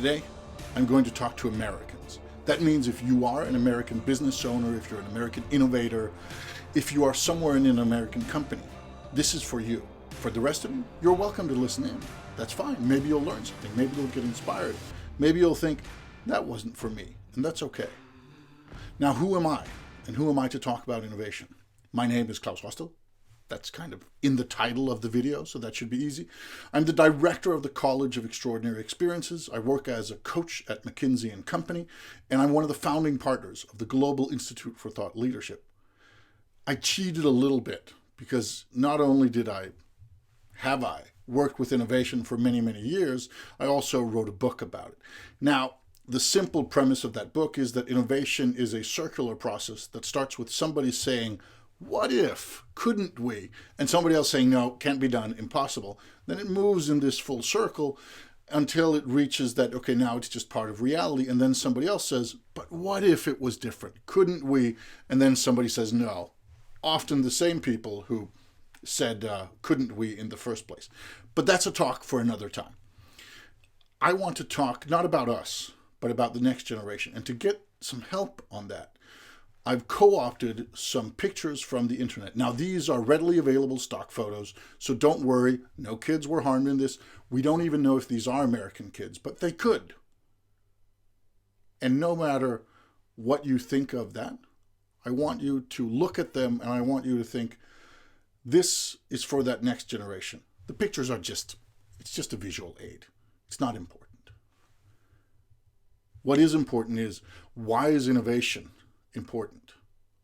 Today, I'm going to talk to Americans. That means if you are an American business owner, if you're an American innovator, if you are somewhere in an American company, this is for you. For the rest of you, you're welcome to listen in. That's fine. Maybe you'll learn something. Maybe you'll get inspired. Maybe you'll think, that wasn't for me, and that's okay. Now, who am I? And who am I to talk about innovation? My name is Claus. That's kind of in the title of the video, so that should be easy. I'm the director of the College of Extraordinary Experiences. I work as a coach at McKinsey & Company, and I'm one of the founding partners of the Global Institute for Thought Leadership. I cheated a little bit because not only have I worked with innovation for many, many years, I also wrote a book about it. Now, the simple premise of that book is that innovation is a circular process that starts with somebody saying, what if, couldn't we? And somebody else saying, no, can't be done, impossible. Then it moves in this full circle until it reaches that, okay, now it's just part of reality. And then somebody else says, but what if it was different? Couldn't we? And then somebody says, no. Often the same people who said, couldn't we in the first place. But that's a talk for another time. I want to talk not about us, but about the next generation. And to get some help on that, I've co-opted some pictures from the internet. Now, these are readily available stock photos, so don't worry, no kids were harmed in this. We don't even know if these are American kids, but they could. And no matter what you think of that, I want you to look at them and I want you to think, this is for that next generation. The pictures are it's just a visual aid. It's not important. What is important is, why is innovation important?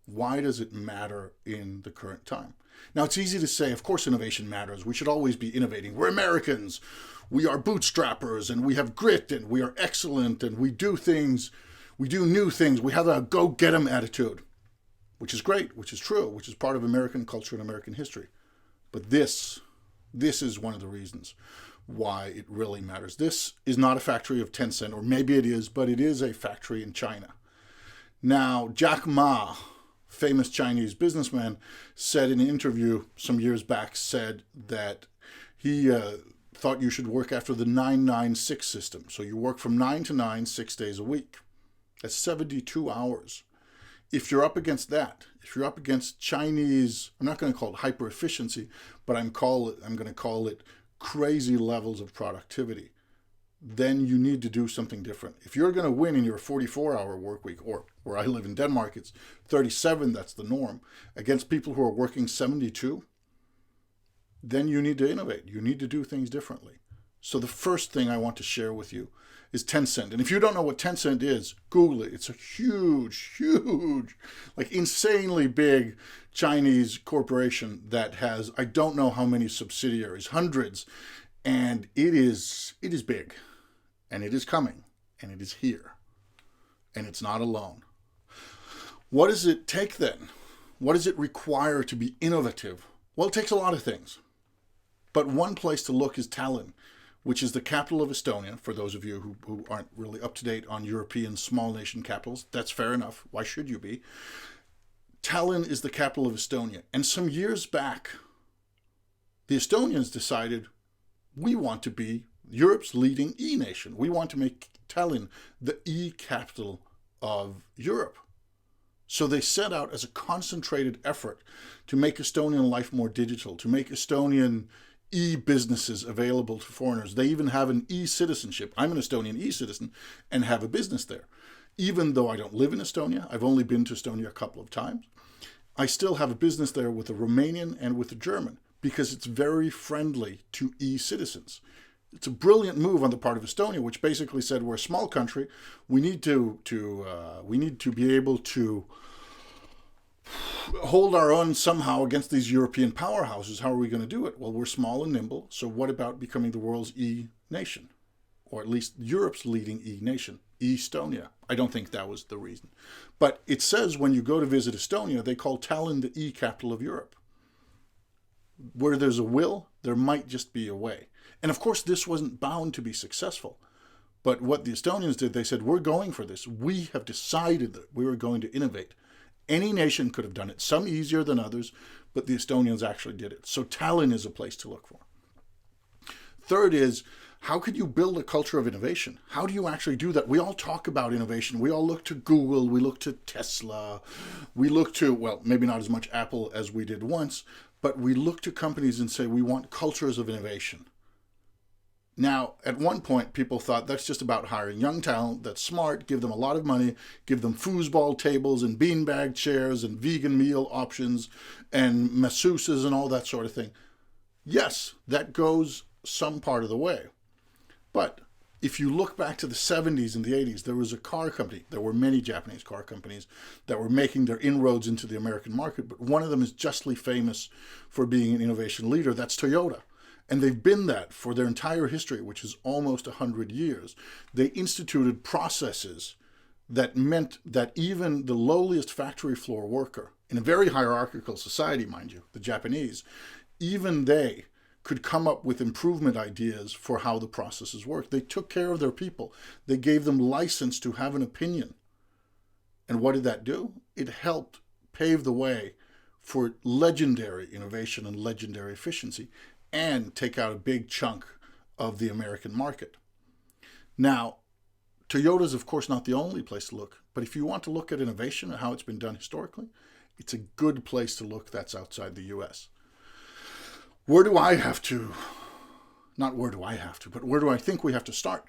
Why does it matter in the current time? Now, it's easy to say, of course, innovation matters. We should always be innovating. We're Americans. We are bootstrappers, and we have grit, and we are excellent, and we do things. We do new things. We have a go-get-'em attitude, which is great, which is true, which is part of American culture and American history. But this is one of the reasons why it really matters. This is not a factory of Tencent, or maybe it is, but it is a factory in China. Now, Jack Ma, famous Chinese businessman, said in an interview some years back, said that he thought you should work after the 996 system. So you work from 9 to 9, 6 days a week. That's 72 hours. If you're up against that, if you're up against Chinese, I'm not going to call it hyper efficiency, but I'm going to call it crazy levels of productivity, then you need to do something different. If you're going to win in your 44-hour work week, or where I live in Denmark, it's 37, that's the norm, against people who are working 72, then you need to innovate. You need to do things differently. So the first thing I want to share with you is Tencent. And if you don't know what Tencent is, Google it. It's a huge, like insanely big Chinese corporation that has, I don't know how many subsidiaries, hundreds, and it is big, and it is coming, and it is here, and it's not alone. What does it take then? What does it require to be innovative? Well, it takes a lot of things. But one place to look is Tallinn, which is the capital of Estonia, for those of you who aren't really up to date on European small nation capitals. That's fair enough. Why should you be? Tallinn is the capital of Estonia. And some years back, the Estonians decided, we want to be Europe's leading e-nation. We want to make Tallinn the e-capital of Europe. So they set out as a concentrated effort to make Estonian life more digital, to make Estonian e-businesses available to foreigners. They even have an e-citizenship. I'm an Estonian e-citizen and have a business there. Even though I don't live in Estonia, I've only been to Estonia a couple of times, I still have a business there with a Romanian and with a German, because it's very friendly to e-citizens. It's a brilliant move on the part of Estonia, which basically said, we're a small country. We need to be able to hold our own somehow against these European powerhouses. How are we going to do it? Well, we're small and nimble. So what about becoming the world's e-nation, or at least Europe's leading e-nation, Estonia? I don't think that was the reason. But it says when you go to visit Estonia, they call Tallinn the e-capital of Europe. Where there's a will, there might just be a way. And of course, this wasn't bound to be successful. But what the Estonians did, they said, we're going for this. We have decided that we were going to innovate. Any nation could have done it, some easier than others, but the Estonians actually did it. So Tallinn is a place to look for. Third is, how could you build a culture of innovation? How do you actually do that? We all talk about innovation. We all look to Google. We look to Tesla. We look to, well, maybe not as much Apple as we did once, but we look to companies and say we want cultures of innovation. Now, at one point, people thought that's just about hiring young talent that's smart, give them a lot of money, give them foosball tables and beanbag chairs and vegan meal options and masseuses and all that sort of thing. Yes, that goes some part of the way. But if you look back to the 70s and the 80s, there was a car company. There were many Japanese car companies that were making their inroads into the American market, but one of them is justly famous for being an innovation leader. That's Toyota. And they've been that for their entire history, which is almost 100 years. They instituted processes that meant that even the lowliest factory floor worker, in a very hierarchical society, mind you, the Japanese, even they could come up with improvement ideas for how the processes work. They took care of their people. They gave them license to have an opinion. And what did that do? It helped pave the way for legendary innovation and legendary efficiency, and take out a big chunk of the American market. Now, Toyota is, of course, not the only place to look, but if you want to look at innovation and how it's been done historically, it's a good place to look that's outside the US. Where do I think we have to start?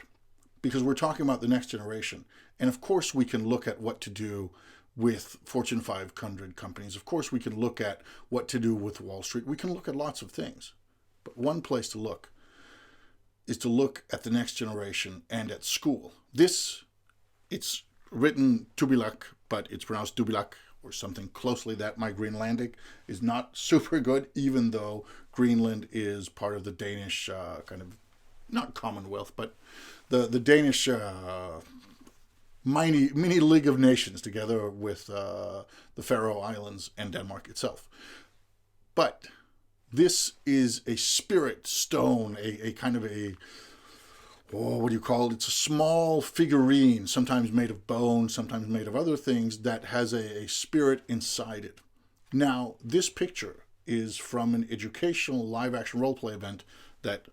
Because we're talking about the next generation. And of course, we can look at what to do with Fortune 500 companies. Of course, we can look at what to do with Wall Street. We can look at lots of things. But one place to look is to look at the next generation and at school. It's written Tubilak, but it's pronounced Dubilak or something closely that. My Greenlandic is not super good, even though Greenland is part of the Danish kind of, not Commonwealth, but the Danish mini League of Nations together with the Faroe Islands and Denmark itself. But this is a spirit stone, a kind of what do you call it? It's a small figurine, sometimes made of bone, sometimes made of other things, that has a spirit inside it. Now, this picture is from an educational live-action role-play event that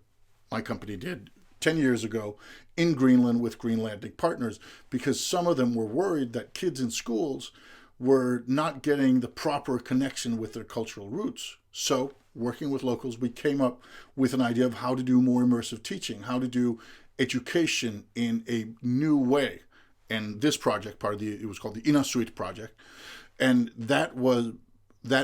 my company did 10 years ago in Greenland with Greenlandic partners, because some of them were worried that kids in schools were not getting the proper connection with their cultural roots. So, working with locals, we came up with an idea of how to do more immersive teaching, how to do education in a new way. And this project, it was called the INNOVATION project. And that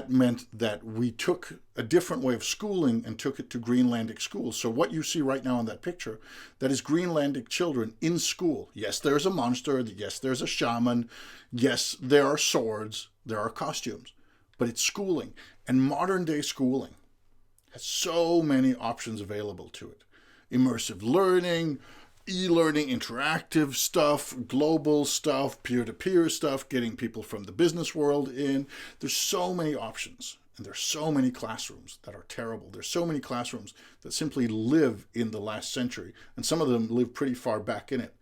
meant that we took a different way of schooling and took it to Greenlandic schools. So what you see right now in that picture, that is Greenlandic children in school. Yes, there's a monster. Yes, there's a shaman. Yes, there are swords. There are costumes. But it's schooling. And modern day schooling has so many options available to it. Immersive learning, e-learning, interactive stuff, global stuff, peer-to-peer stuff, getting people from the business world in. There's so many options, and there's so many classrooms that are terrible. There's so many classrooms that simply live in the last century, and some of them live pretty far back in it.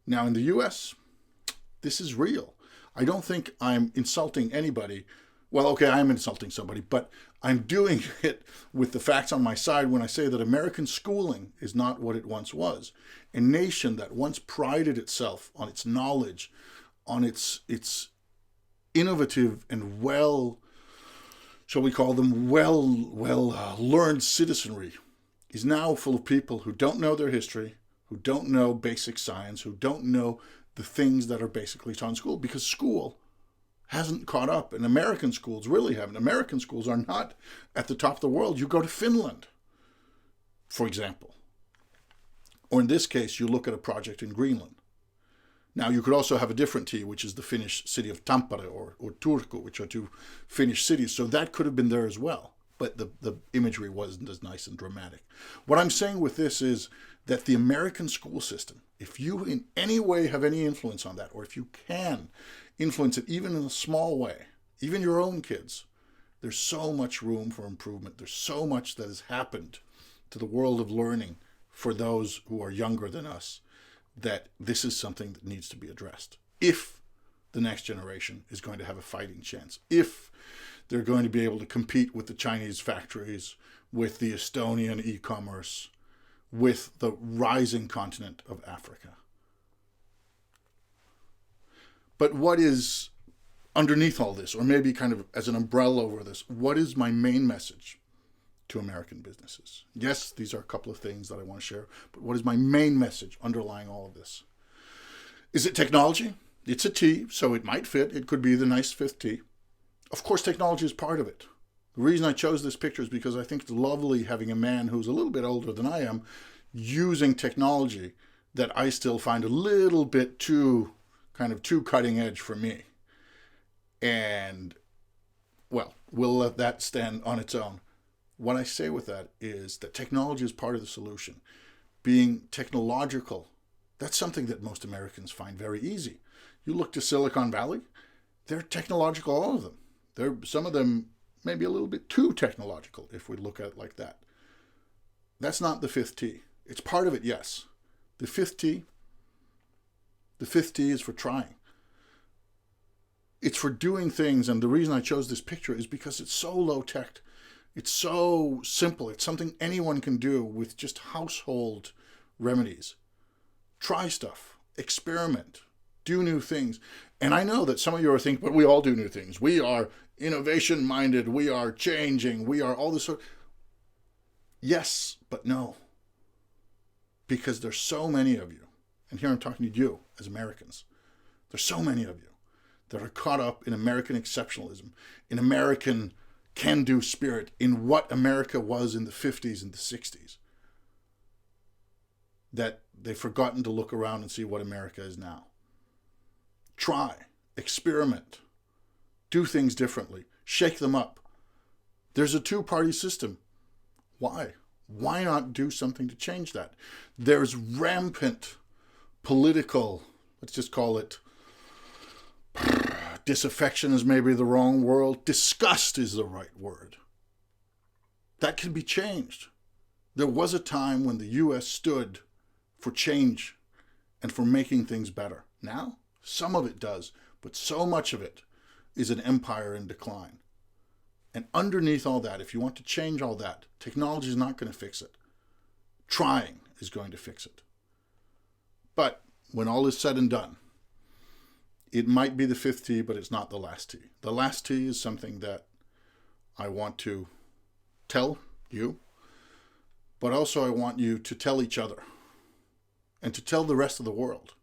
Now, in the US, this is real. I don't think I'm insulting anybody. Well, okay, I'm insulting somebody, but I'm doing it with the facts on my side when I say that American schooling is not what it once was. A nation that once prided itself on its knowledge, on its innovative and shall we call them learned citizenry, is now full of people who don't know their history, who don't know basic science, who don't know the things that are basically taught in school, because school hasn't caught up, and American schools really haven't. American schools are not at the top of the world. You go to Finland, for example. Or in this case, you look at a project in Greenland. Now, you could also have a different T, which is the Finnish city of Tampere or Turku, which are two Finnish cities. So that could have been there as well. But the imagery wasn't as nice and dramatic. What I'm saying with this is that the American school system, if you in any way have any influence on that, or if you can influence it even in a small way, even your own kids, there's so much room for improvement. There's so much that has happened to the world of learning for those who are younger than us, that this is something that needs to be addressed. If the next generation is going to have a fighting chance, if they're going to be able to compete with the Chinese factories, with the Estonian e-commerce, with the rising continent of Africa. But what is underneath all this, or maybe kind of as an umbrella over this, what is my main message to American businesses? Yes, these are a couple of things that I want to share, but what is my main message underlying all of this? Is it technology? It's a T, so it might fit. It could be the nice fifth T. Of course, technology is part of it. The reason I chose this picture is because I think it's lovely having a man who's a little bit older than I am using technology that I still find a little bit too cutting edge for me. And, well, we'll let that stand on its own. What I say with that is that technology is part of the solution. Being technological, that's something that most Americans find very easy. You look to Silicon Valley, they're technological, all of them. Some of them maybe a little bit too technological, if we look at it like that. That's not the fifth T. It's part of it, yes. The fifth T is for trying. It's for doing things, and the reason I chose this picture is because it's so low tech. It's so simple. It's something anyone can do with just household remedies. Try stuff, experiment, do new things. And I know that some of you are thinking, but we all do new things. We are innovation-minded. We are changing. We are all this sort. Yes, but no. Because there's so many of you, and here I'm talking to you as Americans. There's so many of you that are caught up in American exceptionalism, in American can-do spirit, in what America was in the 50s and the 60s, that they've forgotten to look around and see what America is now. Try, experiment, do things differently, shake them up. There's a two-party system. Why? Why not do something to change that? There's rampant political, let's just call it, disaffection is maybe the wrong word. Disgust is the right word. That can be changed. There was a time when the U.S. stood for change and for making things better. Now, some of it does, but so much of it is an empire in decline. And underneath all that, if you want to change all that, technology is not going to fix it. Trying is going to fix it. But when all is said and done, it might be the fifth T, but it's not the last T. The last T is something that I want to tell you, but also I want you to tell each other and to tell the rest of the world.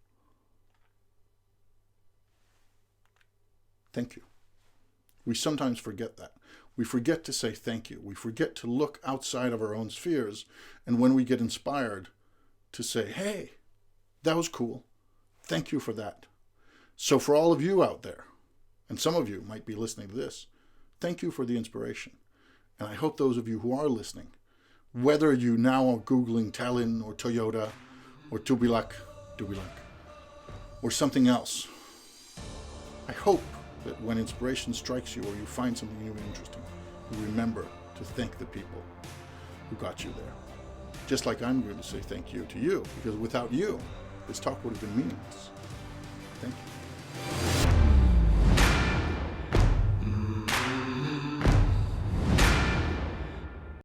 Thank you. We sometimes forget that. We forget to say thank you. We forget to look outside of our own spheres, and when we get inspired, to say, hey, that was cool. Thank you for that. So for all of you out there, and some of you might be listening to this, thank you for the inspiration. And I hope those of you who are listening, whether you now are Googling Tallinn or Toyota or Dubilak, or something else, I hope that when inspiration strikes you or you find something new and interesting, you remember to thank the people who got you there. Just like I'm going to say thank you to you, because without you, this talk would have been meaningless. Thank you.